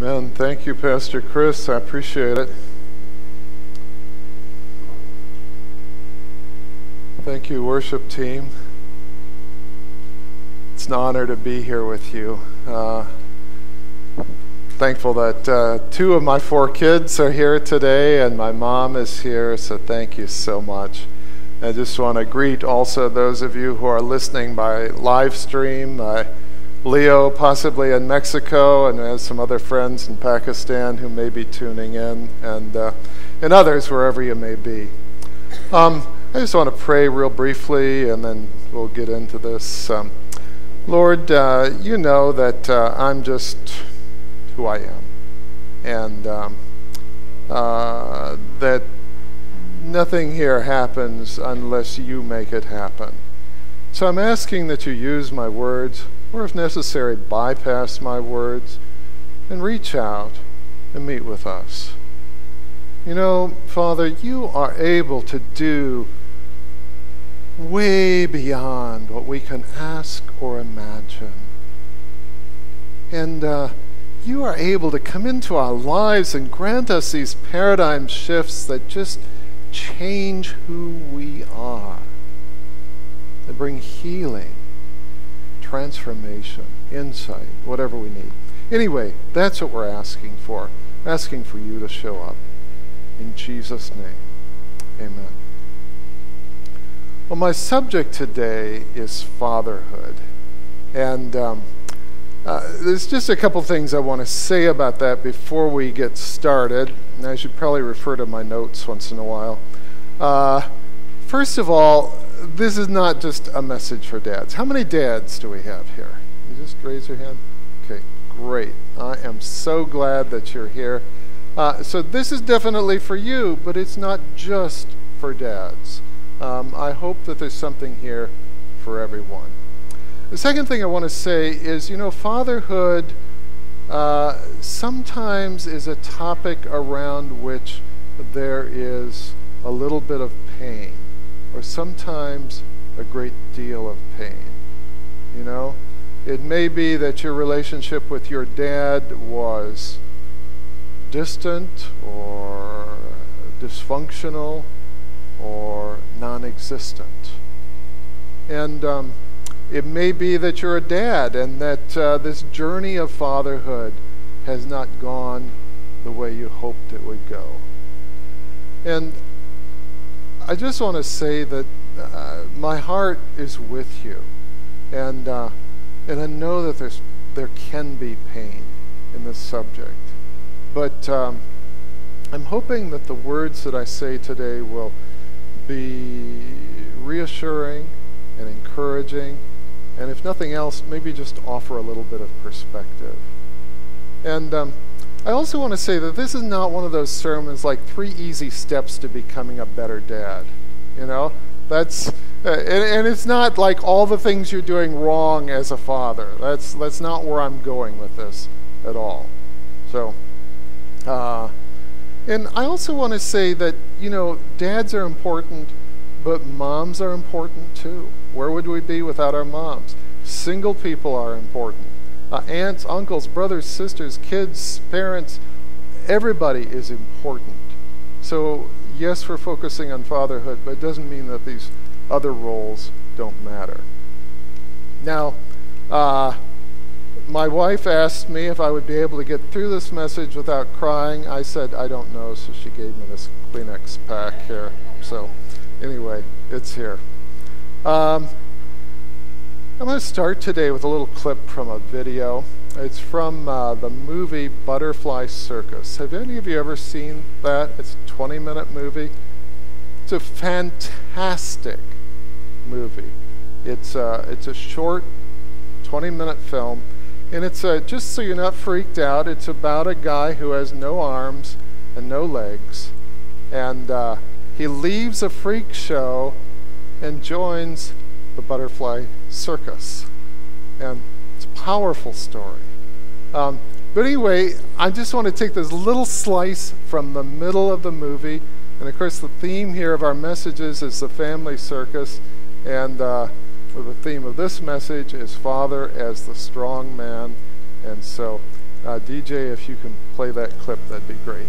Amen. Thank you, Pastor Chris. I appreciate it. Thank you, worship team. It's an honor to be here with you. Thankful that 2 of my 4 kids are here today and my mom is here, so thank you so much. I just want to greet also those of you who are listening by live stream. Leo, possibly in Mexico, and has some other friends in Pakistan who may be tuning in, and others wherever you may be. I just want to pray real briefly, and then we'll get into this. Lord, you know that I'm just who I am, and that nothing here happens unless you make it happen. So I'm asking that you use my words, or if necessary, bypass my words, and reach out and meet with us. You know, Father, you are able to do way beyond what we can ask or imagine. And you are able to come into our lives and grant us these paradigm shifts that just change who we are. They bring healing, transformation, insight, whatever we need. Anyway, that's what we're asking for. Asking for you to show up. In Jesus' name, amen. Well, my subject today is fatherhood. And there's just a couple things I want to say about that before we get started. And I should probably refer to my notes once in a while. First of all, this is not just a message for dads. How many dads do we have here? You just raise your hand. Okay, great. I am so glad that you're here. So this is definitely for you, but it's not just for dads. I hope that there's something here for everyone. The second thing I want to say is, you know, fatherhood sometimes is a topic around which there is a little bit of pain, or sometimes a great deal of pain. You know, it may be that your relationship with your dad was distant or dysfunctional or non-existent. And it may be that you're a dad and that this journey of fatherhood has not gone the way you hoped it would go. And I just want to say that my heart is with you, and I know that there can be pain in this subject, but I'm hoping that the words that I say today will be reassuring and encouraging, and if nothing else, maybe just offer a little bit of perspective. And I also want to say that this is not one of those sermons like 3 easy steps to becoming a better dad. You know, that's and it's not like all the things you're doing wrong as a father. That's not where I'm going with this at all. So, and I also want to say that, you know, dads are important, but moms are important too. Where would we be without our moms? Single people are important. Aunts, uncles, brothers, sisters, kids, parents, everybody is important. So yes, we're focusing on fatherhood, but it doesn't mean that these other roles don't matter. Now, my wife asked me if I would be able to get through this message without crying. I said, I don't know, so she gave me this Kleenex pack here. So anyway, it's here. I'm going to start today with a little clip from a video. It's from the movie Butterfly Circus. Have any of you ever seen that? It's a 20-minute movie. It's a fantastic movie. It's a short 20-minute film, and it's just so you're not freaked out, it's about a guy who has no arms and no legs, and he leaves a freak show and joins the Butterfly Circus. And it's a powerful story. But anyway, I just want to take this little slice from the middle of the movie. And of course, the theme here of our messages is the family circus. And the theme of this message is Father as the strong man. And so DJ, if you can play that clip, that'd be great.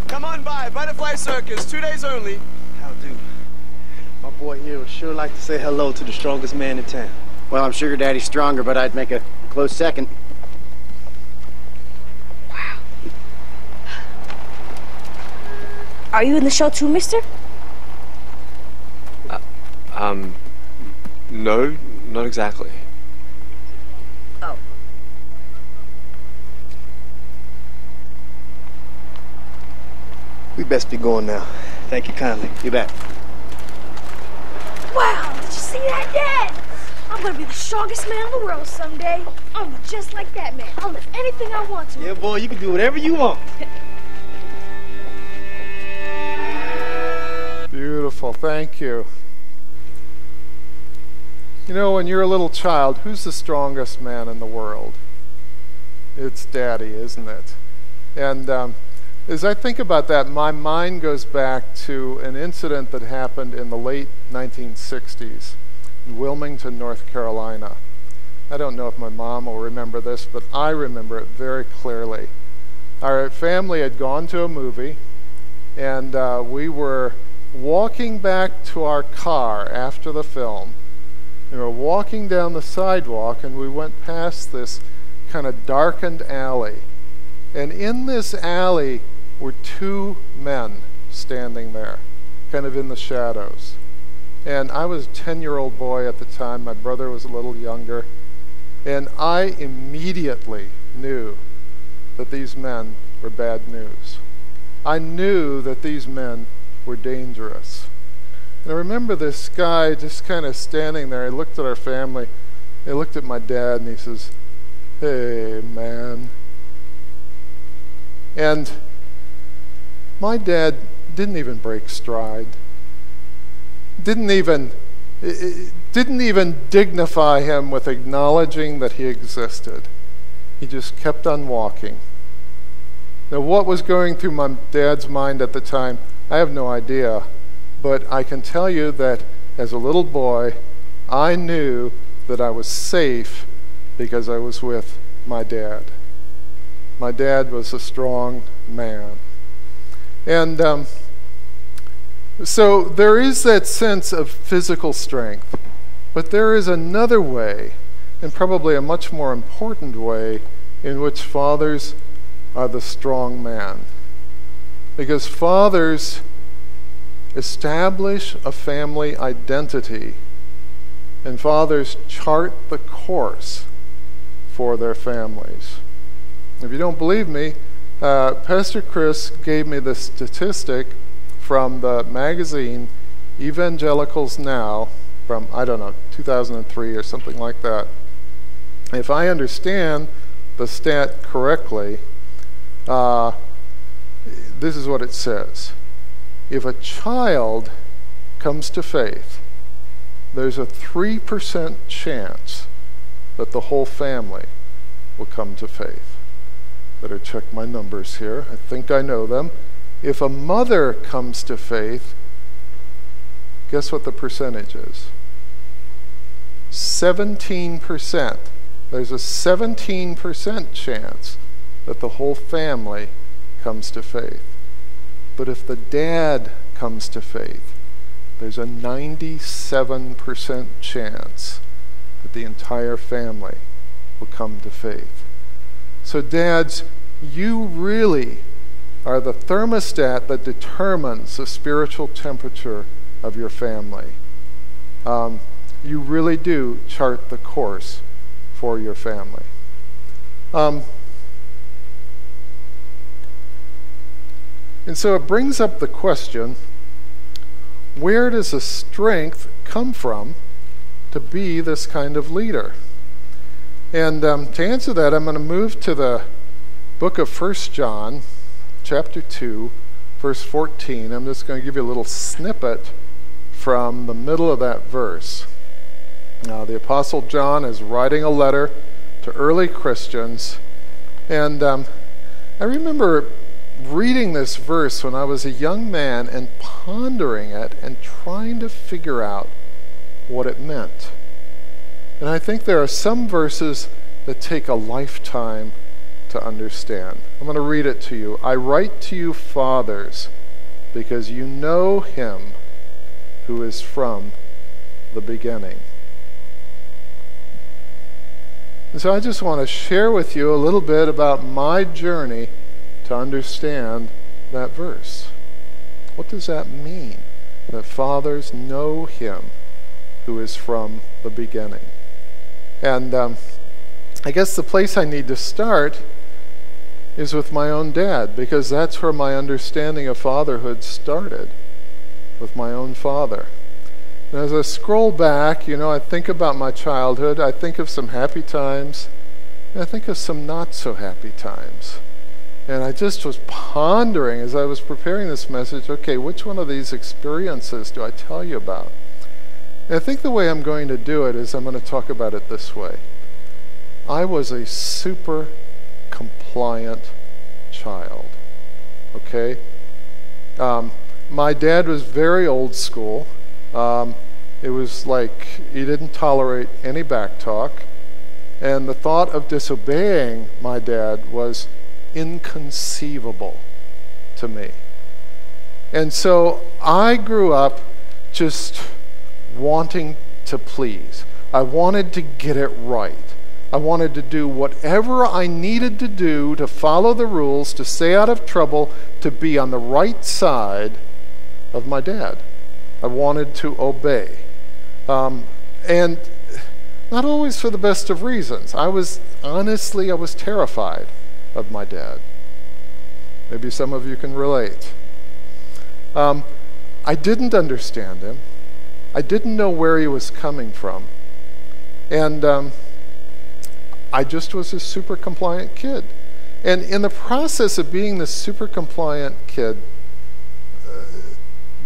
Come on by, Butterfly Circus, 2 days only. How do? My boy here would sure like to say hello to the strongest man in town. Well, I'm sure your daddy's stronger, but I'd make a close second. Wow. Are you in the show too, mister? No, not exactly. Oh. We best be going now. Thank you kindly. You bet. Wow, did you see that, Dad? I'm gonna be the strongest man in the world someday. I'm just like that man. I'll lift anything I want to. Yeah, boy, you can do whatever you want. Beautiful, thank you. You know, when you're a little child, who's the strongest man in the world? It's Daddy, isn't it? And as I think about that, my mind goes back to an incident that happened in the late 1960s in Wilmington, North Carolina. I don't know if my mom will remember this, but I remember it very clearly. Our family had gone to a movie, and we were walking back to our car after the film. We were walking down the sidewalk, and we went past this kind of darkened alley. And in this alley were two men standing there, kind of in the shadows. And I was a 10-year-old boy at the time. My brother was a little younger. And I immediately knew that these men were bad news. I knew that these men were dangerous. And I remember this guy just kind of standing there. He looked at our family. He looked at my dad, and he says, "Hey, man." And my dad didn't even break stride. Didn't even dignify him with acknowledging that he existed. He just kept on walking. Now, what was going through my dad's mind at the time, I have no idea. But I can tell you that as a little boy, I knew that I was safe because I was with my dad. My dad was a strong man. And so there is that sense of physical strength. But there is another way, and probably a much more important way, in which fathers are the strong man. Because fathers establish a family identity, and fathers chart the course for their families. If you don't believe me, Pastor Chris gave me this statistic from the magazine Evangelicals Now from, 2003 or something like that. If I understand the stat correctly, this is what it says. If a child comes to faith, there's a 3% chance that the whole family will come to faith. Better check my numbers here. I think I know them. If a mother comes to faith, guess what the percentage is? 17%. There's a 17% chance that the whole family comes to faith. But if the dad comes to faith, there's a 97% chance that the entire family will come to faith. So dads, you really are the thermostat that determines the spiritual temperature of your family. You really do chart the course for your family. And so it brings up the question, where does the strength come from to be this kind of leader? And to answer that, I'm going to move to the book of 1 John, chapter 2, verse 14. I'm just going to give you a little snippet from the middle of that verse. Now, the Apostle John is writing a letter to early Christians, and I remember reading this verse when I was a young man and pondering it and trying to figure out what it meant. And I think there are some verses that take a lifetime to understand. I'm going to read it to you. I write to you, fathers, because you know him who is from the beginning. And so I just want to share with you a little bit about my journey to understand that verse. What does that mean? That fathers know him who is from the beginning. And I guess the place I need to start is with my own dad, because that's where my understanding of fatherhood started, with my own father. And as I scroll back, I think about my childhood, I think of some happy times, and I think of some not so happy times. And I just was pondering as I was preparing this message, okay, which one of these experiences do I tell you about? And I think the way I'm going to do it is I'm going to talk about it this way. I was a super compliant child, okay? My dad was very old school. It was like he didn't tolerate any back talk. And the thought of disobeying my dad was inconceivable to me. And so I grew up just wanting to please. I wanted to get it right. I wanted to do whatever I needed to do to follow the rules, to stay out of trouble, to be on the right side of my dad. I wanted to obey. And not always for the best of reasons. I was terrified of my dad. Maybe some of you can relate. I didn't understand him. I didn't know where he was coming from. And I just was a super compliant kid. And in the process of being this super compliant kid,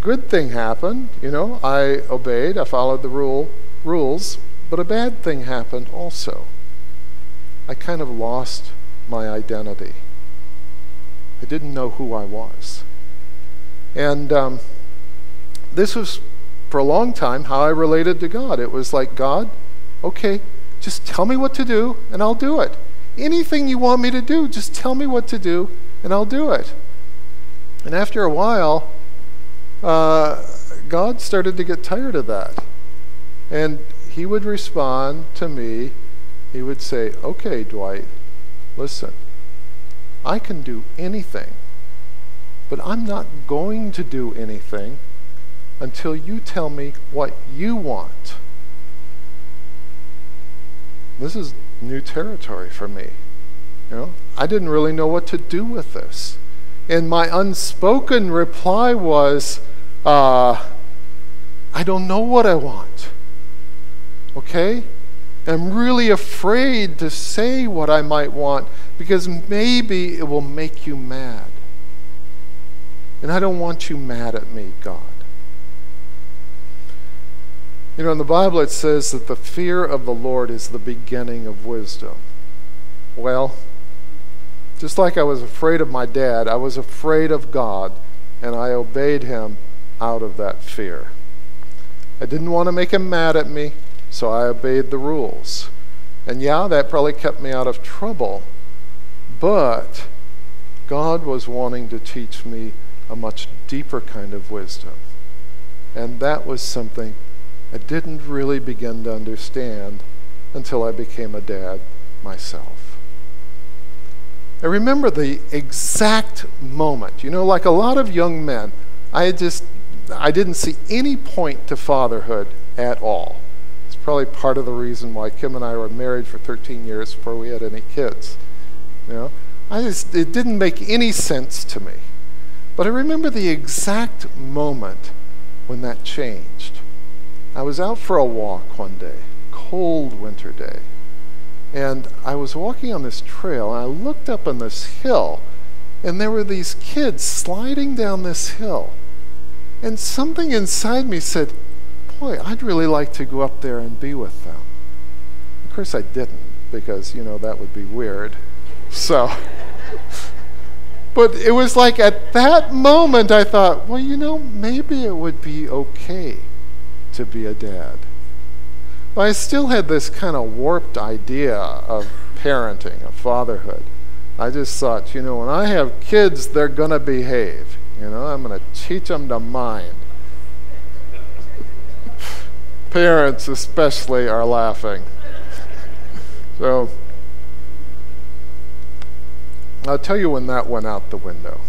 good thing happened. I obeyed, I followed the rules, but a bad thing happened also. I kind of lost my identity. I didn't know who I was. And this was, for a long time, how I related to God. It was like, God, okay, just tell me what to do, and I'll do it. Anything you want me to do, just tell me what to do, and I'll do it. And after a while, God started to get tired of that. And he would respond to me. He would say, okay, Dwight, listen, I can do anything, but I'm not going to do anything until you tell me what you want. This is new territory for me. I didn't really know what to do with this. And my unspoken reply was, I don't know what I want. Okay? I'm really afraid to say what I might want because maybe it will make you mad. And I don't want you mad at me, God. In the Bible it says that the fear of the Lord is the beginning of wisdom. Well, just like I was afraid of my dad, I was afraid of God, and I obeyed him out of that fear. I didn't want to make him mad at me, so I obeyed the rules. And yeah, that probably kept me out of trouble, but God was wanting to teach me a much deeper kind of wisdom. And that was something I didn't really begin to understand until I became a dad myself. I remember the exact moment. Like a lot of young men, I didn't see any point to fatherhood at all. It's probably part of the reason why Kim and I were married for 13 years before we had any kids. It didn't make any sense to me. But I remember the exact moment when that changed. I was out for a walk one day, cold winter day, and I was walking on this trail, and I looked up on this hill, and there were these kids sliding down this hill. And something inside me said, boy, I'd really like to go up there and be with them. Of course I didn't, because, that would be weird. So, But it was like at that moment I thought, well, maybe it would be okay to be a dad. But I still had this kind of warped idea of parenting, of fatherhood. I just thought, when I have kids, they're going to behave. I'm going to teach them to mind. Parents especially are laughing. So, I'll tell you when that went out the window.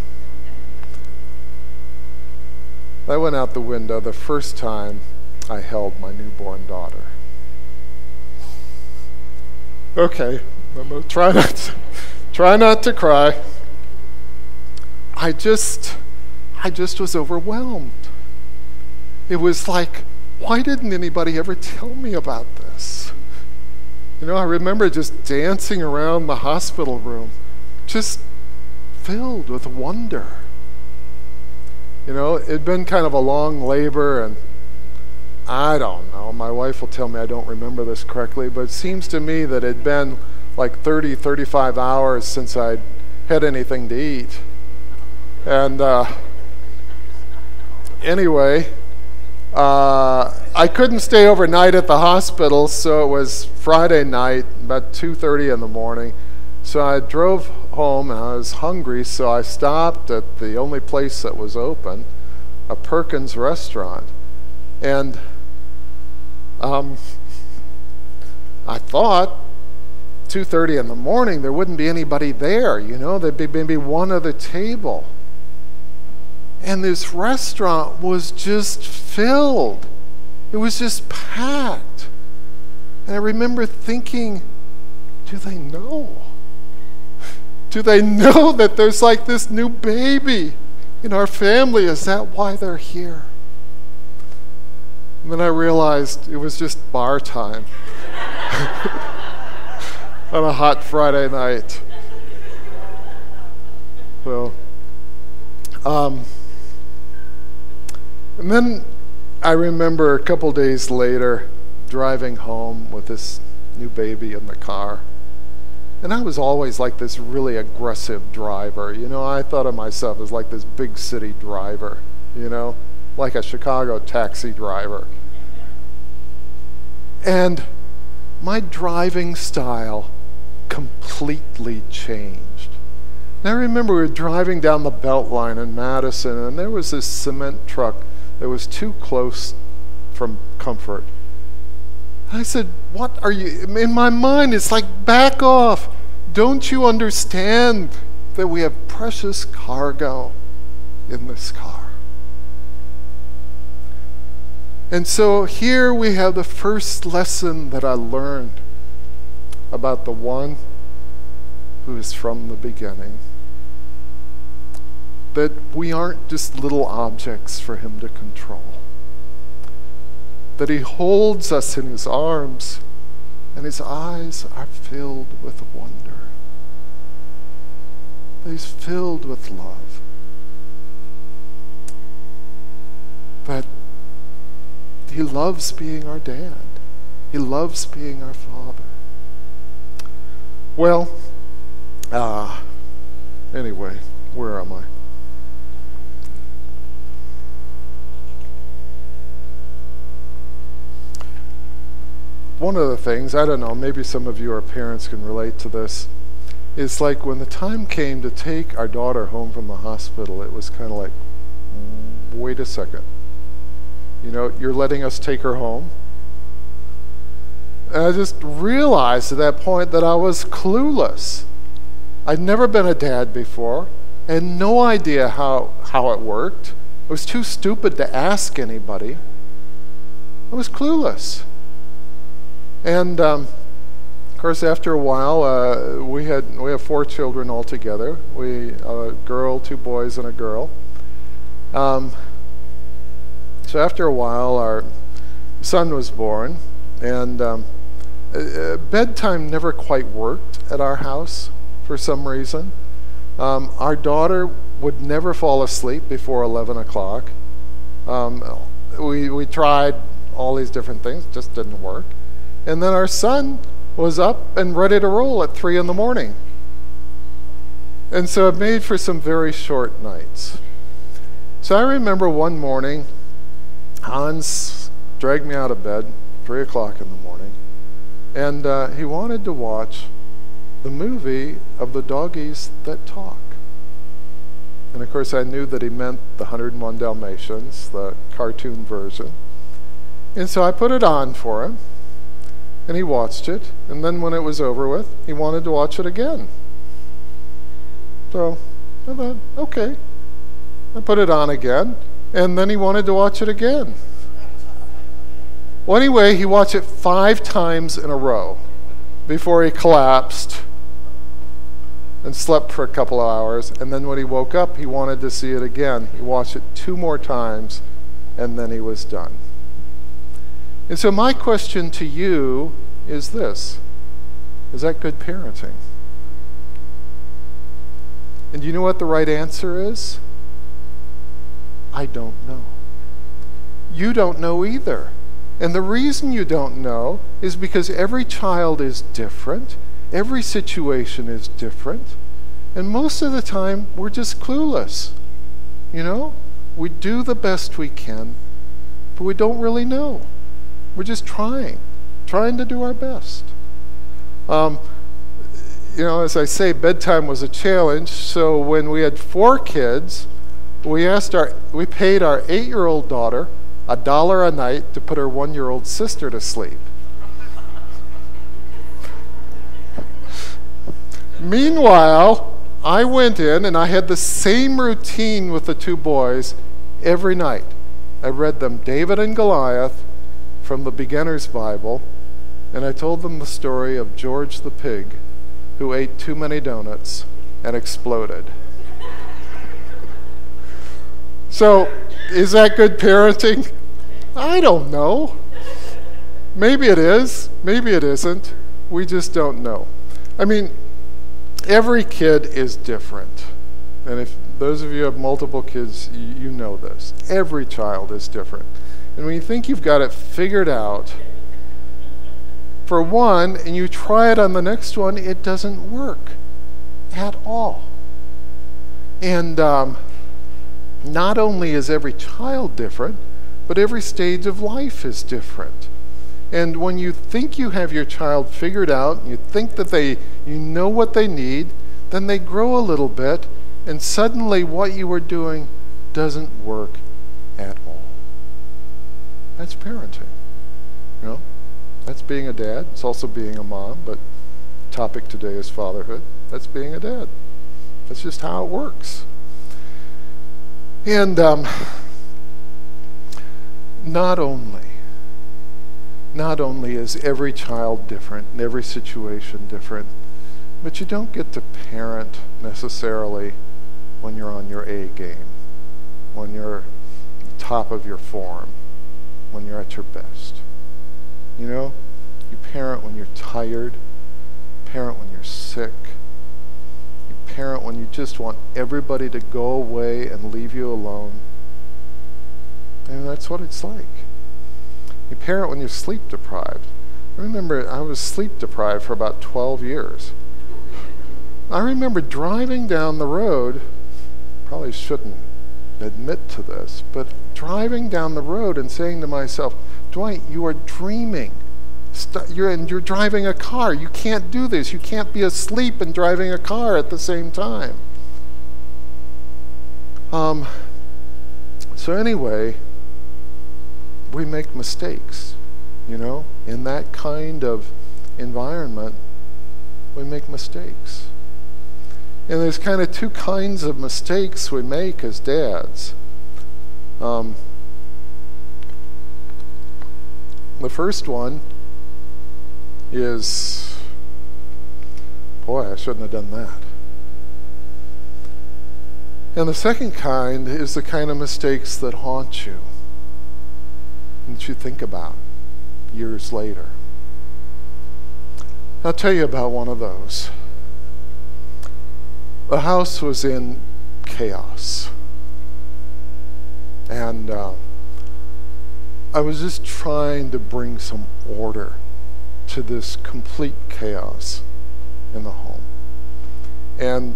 That went out the window the first time I held my newborn daughter. Okay, I'm going to try not to cry. I just was overwhelmed. It was like, why didn't anybody ever tell me about this? I remember just dancing around the hospital room, just filled with wonder. It'd been kind of a long labor, and I don't know, my wife will tell me I don't remember this correctly, but it seems to me that it'd been like 30, 35 hours since I'd had anything to eat. And anyway, I couldn't stay overnight at the hospital, so it was Friday night, about 2:30 in the morning. So I drove home, and I was hungry, so I stopped at the only place that was open, a Perkins restaurant. And I thought 2:30 in the morning there wouldn't be anybody there, there'd be maybe one other table. And this restaurant was just filled. It was just packed. And I remember thinking, do they know? Do they know that there's like this new baby in our family? Is that why they're here? And then I realized it was just bar time on a hot Friday night. So, and then I remember a couple days later driving home with this new baby in the car. And I was always like this really aggressive driver. I thought of myself as like this big city driver, like a Chicago taxi driver. And my driving style completely changed. And I remember we were driving down the Beltline in Madison, and there was this cement truck that was too close from comfort. I said, what are you, in my mind it's like, back off. Don't you understand that we have precious cargo in this car? And so here we have the first lesson that I learned about the one who is from the beginning. That we aren't just little objects for him to control. That he holds us in his arms, and his eyes are filled with wonder. That he's filled with love. That he loves being our dad. He loves being our father. Well, anyway, where am I? One of the things, I don't know, maybe some of you are parents can relate to this, is like when the time came to take our daughter home from the hospital, it was kind of like, wait a second. You're letting us take her home? And I just realized at that point that I was clueless. I'd never been a dad before. I had no idea how it worked. I was too stupid to ask anybody. I was clueless. And of course, after a while, we have 4 children altogether. A girl, 2 boys, and a girl. So after a while, our son was born, and bedtime never quite worked at our house for some reason. Our daughter would never fall asleep before 11 o'clock. We tried all these different things, it just didn't work. And then our son was up and ready to roll at 3 in the morning. And so it made for some very short nights. So I remember one morning, Hans dragged me out of bed, 3 o'clock in the morning, and he wanted to watch the movie of the doggies that talk. And of course I knew that he meant the 101 Dalmatians, the cartoon version. And so I put it on for him, and he watched it, and then when it was over with, he wanted to watch it again. So I thought, okay. I put it on again, and then he wanted to watch it again. Well, anyway, he watched it 5 times in a row before he collapsed and slept for a couple of hours, and then when he woke up, he wanted to see it again. He watched it 2 more times, and then he was done. And so my question to you is this: is that good parenting? And do you know what the right answer is? I don't know. You don't know either. And the reason you don't know is because every child is different. Every situation is different. And most of the time, we're just clueless. You know? We do the best we can, but we don't really know. We're just trying to do our best. You know, as I say, bedtime was a challenge. So when we had 4 kids, we paid our 8-year-old daughter $1 a night to put her 1-year-old sister to sleep. Meanwhile, I went in and I had the same routine with the 2 boys every night. I read them David and Goliath from the Beginner's Bible, and I told them the story of George the pig who ate too many donuts and exploded. So, is that good parenting? I don't know. Maybe it is, maybe it isn't. We just don't know. I mean, every kid is different. And if those of you who have multiple kids, you know this. Every child is different. And when you think you've got it figured out for one, and you try it on the next one, it doesn't work at all. And not only is every child different, but every stage of life is different. And when you think you have your child figured out, and you think that you know what they need, then they grow a little bit, and suddenly what you were doing doesn't work at all. That's parenting, you know? That's being a dad. It's also being a mom, but the topic today is fatherhood. That's being a dad. That's just how it works. And not only is every child different and every situation different, but you don't get to parent necessarily when you're on your A game, when you're at the top of your form, when you're at your best. You know, you parent when you're tired, parent when you're sick, you parent when you just want everybody to go away and leave you alone. And that's what it's like. You parent when you're sleep deprived. I remember I was sleep deprived for about 12 years. I remember driving down the road, probably shouldn't admit to this, but driving down the road and saying to myself, Dwight, you are dreaming. You're driving a car. You can't do this. You can't be asleep and driving a car at the same time. So anyway, we make mistakes, you know. In that kind of environment, we make mistakes. And there's kind of 2 kinds of mistakes we make as dads. The first one is, boy, I shouldn't have done that. And the second kind is the kind of mistakes that haunt you, that you think about years later. I'll tell you about one of those. The house was in chaos. And I was just trying to bring some order to this complete chaos in the home. And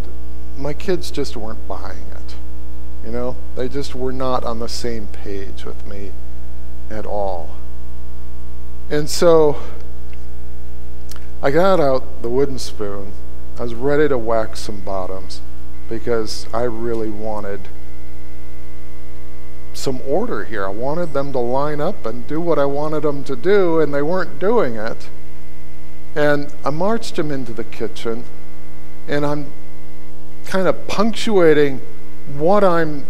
my kids just weren't buying it. You know, they just were not on the same page with me at all. And so I got out the wooden spoon. I was ready to whack some bottoms because I really wanted some order here. I wanted them to line up and do what I wanted them to do, and they weren't doing it. And I marched them into the kitchen, and I'm kind of punctuating what I'm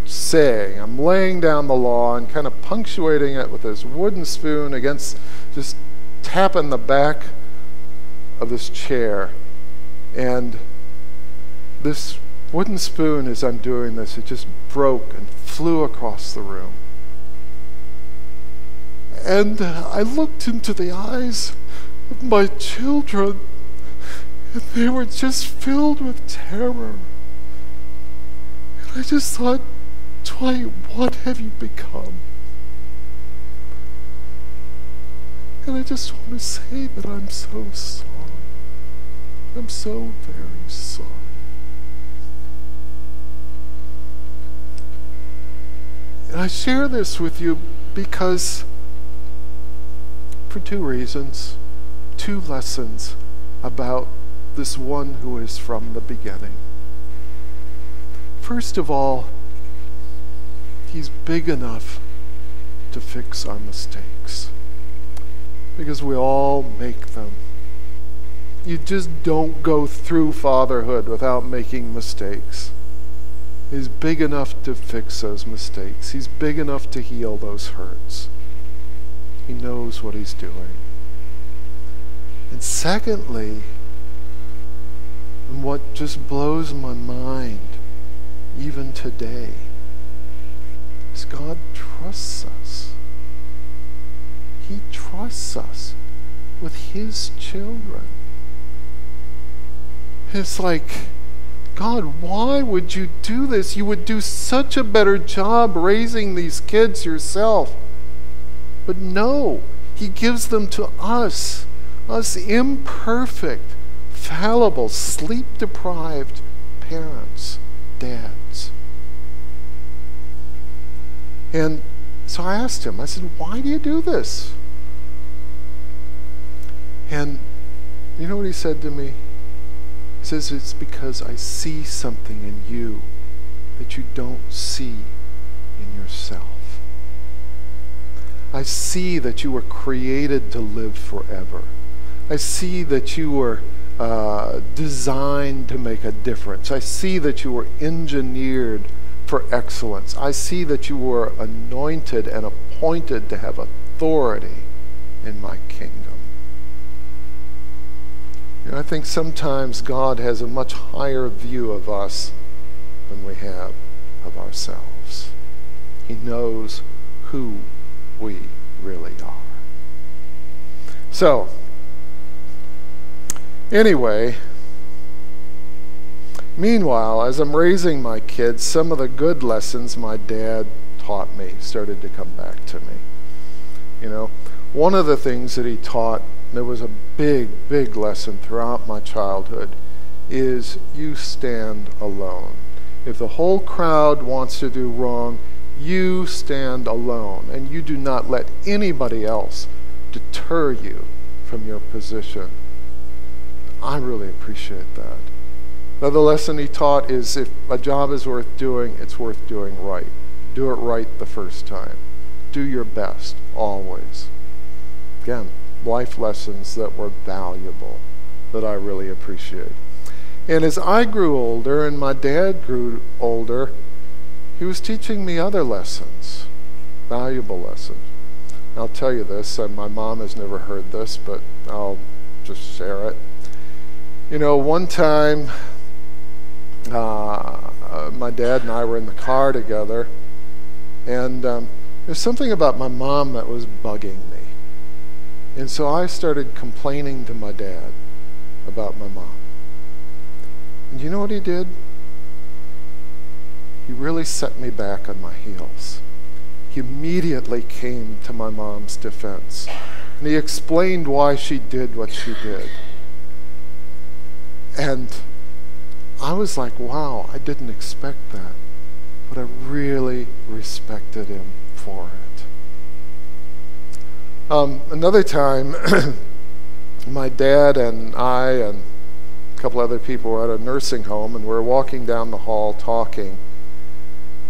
saying. I'm laying down the law and kind of punctuating it with this wooden spoon against, just tapping the back of this chair. And this wooden spoon, as I'm doing this, it just broke and flew across the room. And I looked into the eyes of my children, and they were just filled with terror. And I just thought, Dwight, what have you become? And I just want to say that I'm so sorry. I'm so very sorry. And I share this with you because, for two reasons, two lessons about this one who is from the beginning. First of all, he's big enough to fix our mistakes, because we all make them. You just don't go through fatherhood without making mistakes. He's big enough to fix those mistakes. He's big enough to heal those hurts. He knows what he's doing. And secondly, and what just blows my mind even today, is God trusts us. He trusts us with his children. It's like, God, why would you do this? You would do such a better job raising these kids yourself. But no, he gives them to us imperfect, fallible, sleep-deprived parents, dads. And so I asked him, I said, why do you do this? And you know what he said to me? He says, it's because I see something in you that you don't see in yourself. I see that you were created to live forever. I see that you were designed to make a difference. I see that you were engineered for excellence. I see that you were anointed and appointed to have authority in my kingdom. You know, I think sometimes God has a much higher view of us than we have of ourselves. He knows who we really are. So, anyway, meanwhile, as I'm raising my kids, some of the good lessons my dad taught me started to come back to me. You know, one of the things that he taught, there was a big, big lesson throughout my childhood, is you stand alone. If the whole crowd wants to do wrong, you stand alone, and you do not let anybody else deter you from your position. I really appreciate that. Another lesson he taught is if a job is worth doing, it's worth doing right. Do it right the first time. Do your best, always. Again, life lessons that were valuable, that I really appreciate. And as I grew older and my dad grew older, he was teaching me other lessons, valuable lessons. I'll tell you this, and my mom has never heard this, but I'll just share it. You know, one time, my dad and I were in the car together, and there's something about my mom that was bugging me. And so I started complaining to my dad about my mom. And you know what he did? He really set me back on my heels. He immediately came to my mom's defense. And he explained why she did what she did. And I was like, wow, I didn't expect that. But I really respected him for it. Another time, my dad and I and a couple other people were at a nursing home, and we were walking down the hall talking.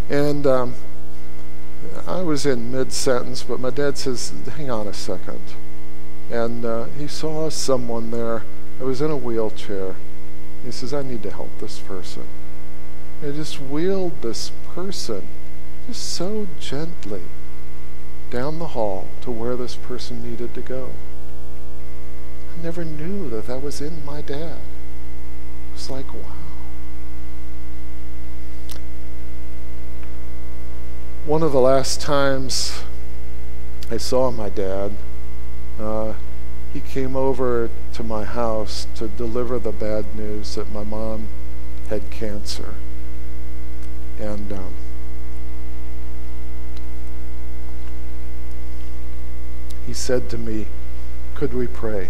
And I was in mid-sentence, but my dad says, hang on a second. And he saw someone there that was in a wheelchair. He says, I need to help this person. And he just wheeled this person just so gently down the hall to where this person needed to go. I never knew that that was in my dad. It was like, wow. One of the last times I saw my dad, he came over to my house to deliver the bad news that my mom had cancer. And he said to me, could we pray?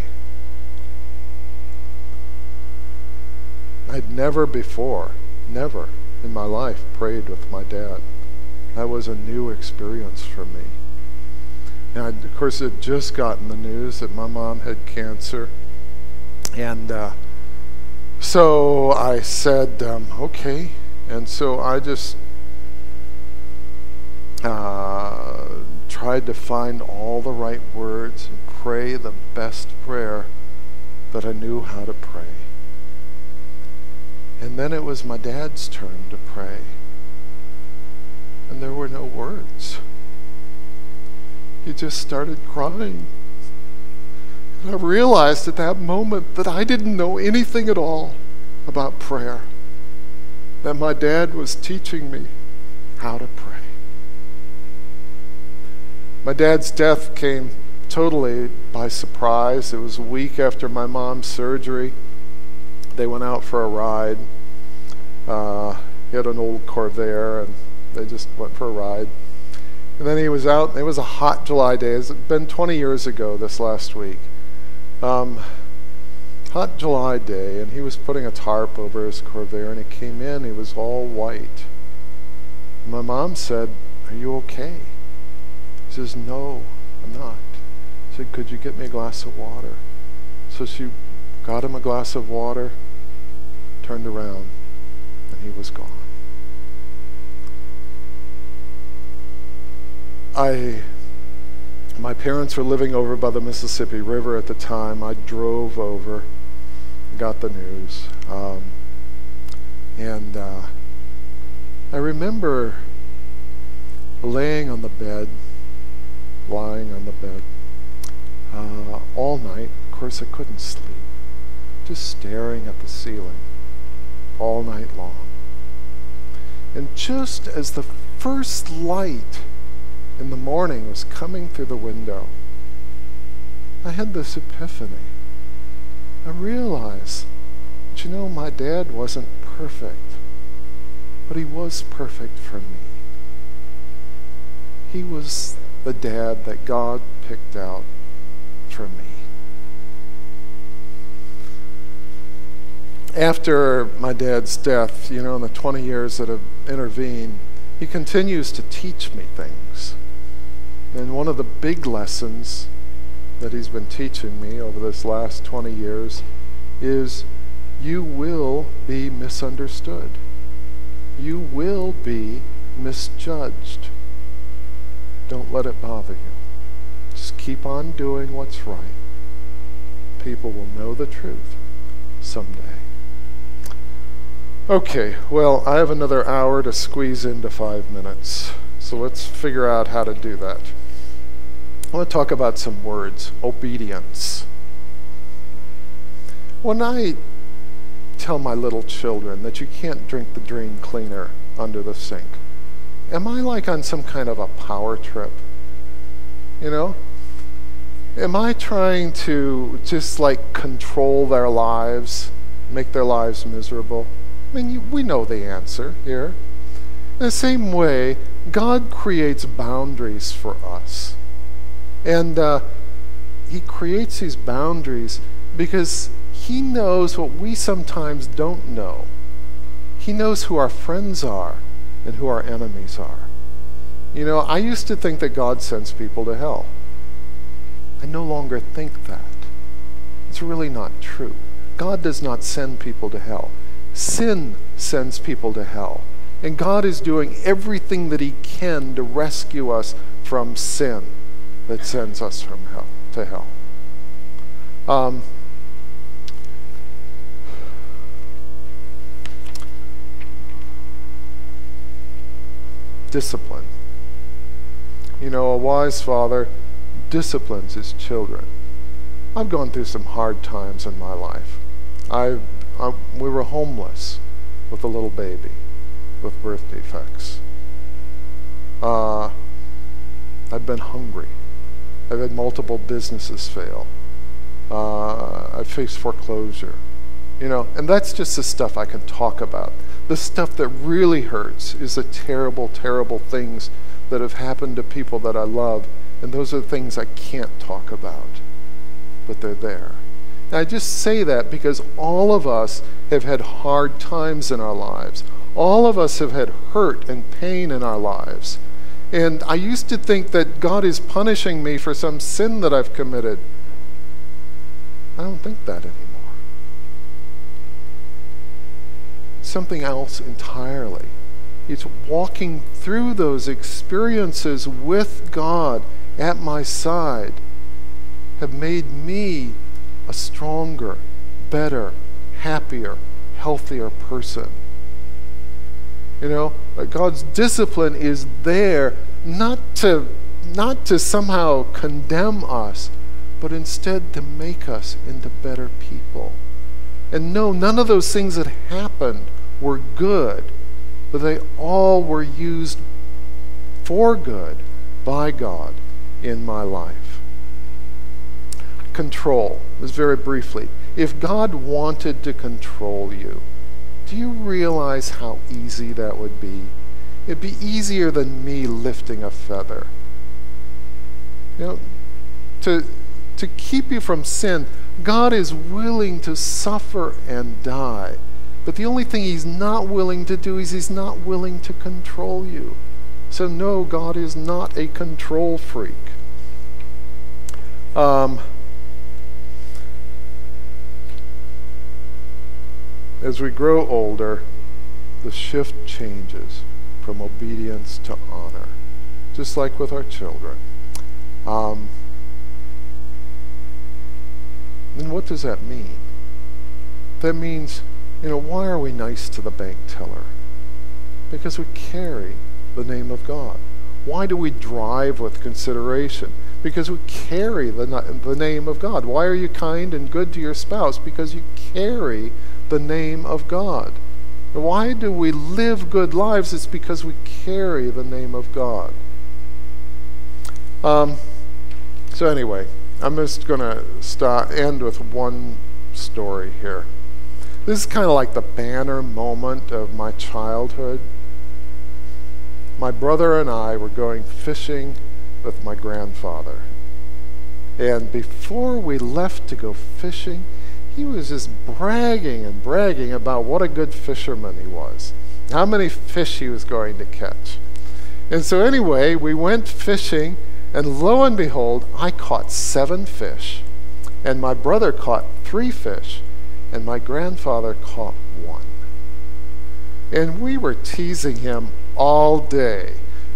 I'd never before, never in my life prayed with my dad. That was a new experience for me. And of course, I'd just gotten the news that my mom had cancer. And so I said, okay. And so I just tried to find all the right words and pray the best prayer that I knew how to pray. And then it was my dad's turn to pray. And there were no words. He just started crying. And I realized at that moment that I didn't know anything at all about prayer. That my dad was teaching me how to pray. My dad's death came totally by surprise. It was a week after my mom's surgery. They went out for a ride. He had an old Corvair, and they just went for a ride. And then he was out. It was a hot July day. It's been 20 years ago this last week. Hot July day, and he was putting a tarp over his Corvair, and he came in. He was all white. And my mom said, "Are you okay?" He says, "No, I'm not." I said, "Could you get me a glass of water?" So she got him a glass of water, turned around, and he was gone. My parents were living over by the Mississippi River at the time. I drove over, got the news, and I remember lying on the bed all night. Of course, I couldn't sleep, just staring at the ceiling all night long. And just as the first light in the morning was coming through the window, I had this epiphany. I realized that, my dad wasn't perfect, but he was perfect for me. He was the dad that God picked out for me. After my dad's death, in the 20 years that have intervened, he continues to teach me things. And one of the big lessons that he's been teaching me over this last 20 years is you will be misunderstood. You will be misjudged. Don't let it bother you. Just keep on doing what's right. People will know the truth someday. Okay, well, I have another hour to squeeze into 5 minutes. So let's figure out how to do that. I want to talk about some words. Obedience. When I tell my little children that you can't drink the drain cleaner under the sink, am I like on some kind of a power trip? Am I trying to just like control their lives, make their lives miserable? I mean, we know the answer here. In the same way, God creates boundaries for us. And he creates these boundaries because he knows what we sometimes don't know. He knows who our friends are and who our enemies are. You know, I used to think that God sends people to hell. I no longer think that. It's really not true. God does not send people to hell. Sin sends people to hell. And God is doing everything that he can to rescue us from sin that sends us from hell to hell. Discipline. You know, a wise father disciplines his children. I've gone through some hard times in my life. We were homeless with a little baby with birth defects. I've been hungry. I've had multiple businesses fail. I've faced foreclosure. You know, and that's just the stuff I can talk about. The stuff that really hurts is the terrible, terrible things that have happened to people that I love, and those are the things I can't talk about, but they're there. And I just say that because all of us have had hard times in our lives. All of us have had hurt and pain in our lives. And I used to think that God is punishing me for some sin that I've committed. I don't think that anymore. It's something else entirely. It's walking through those experiences with God at my side have made me a stronger, better, happier, healthier person. You know, God's discipline is there not to somehow condemn us, but instead to make us into better people. And no, none of those things that happened were good, but they all were used for good by God in my life. Control, just very briefly. If God wanted to control you, do you realize how easy that would be? It'd be easier than me lifting a feather. You know, to keep you from sin, God is willing to suffer and die. But the only thing he's not willing to do is he's not willing to control you. So no, God is not a control freak. As we grow older, the shift changes from obedience to honor, just like with our children. And what does that mean? That means, you know, why are we nice to the bank teller? Because we carry the name of God. Why do we drive with consideration? Because we carry the name of God. Why are you kind and good to your spouse? Because you carry the name of God. Why do we live good lives? It's because we carry the name of God. So anyway, I'm just going to end with one story here. This is kind of like the banner moment of my childhood. My brother and I were going fishing with my grandfather. And before we left to go fishing, he was just bragging and bragging about what a good fisherman he was, how many fish he was going to catch. And so anyway, we went fishing, and lo and behold, I caught 7 fish, and my brother caught 3 fish, and my grandfather caught 1. And we were teasing him all day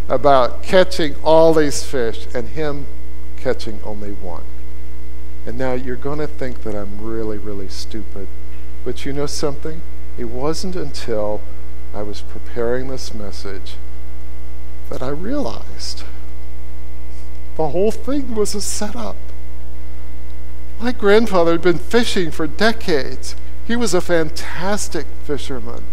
about catching all these fish and him catching only 1. And now you're going to think that I'm really, really stupid. But you know something? It wasn't until I was preparing this message that I realized the whole thing was a setup. My grandfather had been fishing for decades. He was a fantastic fisherman.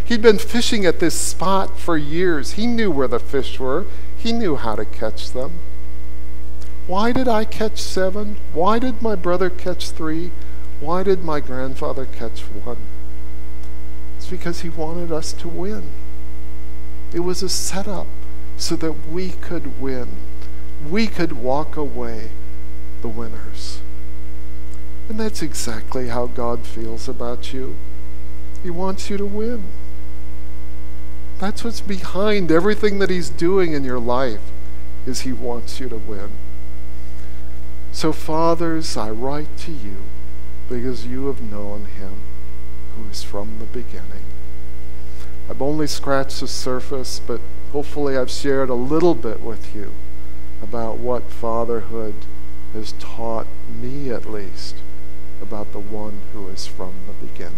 He'd been fishing at this spot for years. He knew where the fish were. He knew how to catch them. Why did I catch 7? Why did my brother catch 3? Why did my grandfather catch 1? It's because he wanted us to win. It was a setup so that we could win. We could walk away the winners. And that's exactly how God feels about you. He wants you to win. That's what's behind everything that he's doing in your life, is he wants you to win. So fathers, I write to you because you have known him who is from the beginning. I've only scratched the surface, but hopefully I've shared a little bit with you about what fatherhood has taught me, at least, about the one who is from the beginning.